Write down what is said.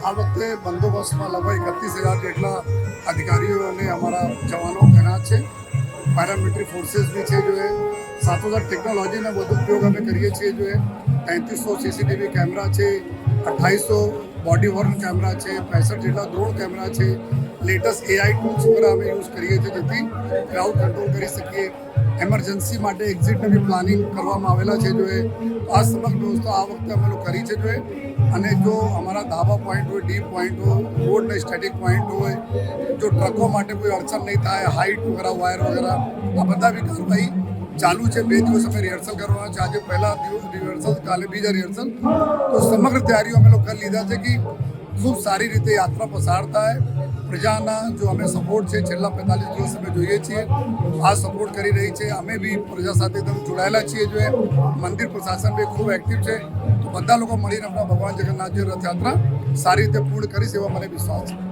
આ વખતે બંદોબસ્તમાં લગભગ 31,000 જેટલા અધિકારીઓ અને અમારા જવાનો તૈનાત છે. પેરામિલિટરી ફોર્सेस બી છે જો એ સાથોસાથ ટેકનોલોજીનો વધુ ઉપયોગ અમે કરીએ છીએ જો એ 3300 સીસીટીવી કેમેરા છે, 2800 બોડી વોર્ન કેમેરા છે, 65 જેટલા ડ્રોન કેમેરા છે, લેટેસ્ટ એઆઈ ટૂલ્સ પર અમે યુઝ કરીએ છીએ જેથી ક્રાઉડ કંટ્રોલ કરી શકીએ. એમરજન્સી માટે એક્ઝિટનું બી પ્લાનિંગ કરવામાં આવેલા છે જો એ આ સમગ્ર વ્યવસ્થા આ વખતે અમે લોકો કરી છે જો એ અને જો અમારા ધાબા પોઈન્ટ હોય, ડી પોઈન્ટ હોય, રોડને સ્ટેટિક પોઈન્ટ હોય, જો ટ્રકો માટે કોઈ અડચણ નહીં થાય, હાઇટ વગેરે વાયર વગેરે આ બધા બી કાર્યવાહી ચાલુ છે. 2 દિવસ અમે રિહર્સલ કરવાના છે. આજે પહેલા દિવસ રિહર્સલ, કાલે બીજા રિહર્સલ. તો સમગ્ર તૈયારીઓ અમે લોકો કરી લીધા છે કે ખૂબ સારી રીતે યાત્રા પસાર થાય. પ્રજાના જો અમે સપોર્ટ છે છેલ્લા 45 દિવસ અમે જોઈએ છીએ આ સપોર્ટ કરી રહી છે. અમે બી પ્રજા સાથે એકદમ જોડાયેલા છીએ. જો મંદિર પ્રશાસન બી ખૂબ એક્ટિવ છે. તો બધા લોકો મળીને આપણા ભગવાન જગન્નાથજી રથયાત્રા સારી રીતે પૂર્ણ કરીશ એવો મને વિશ્વાસ છે.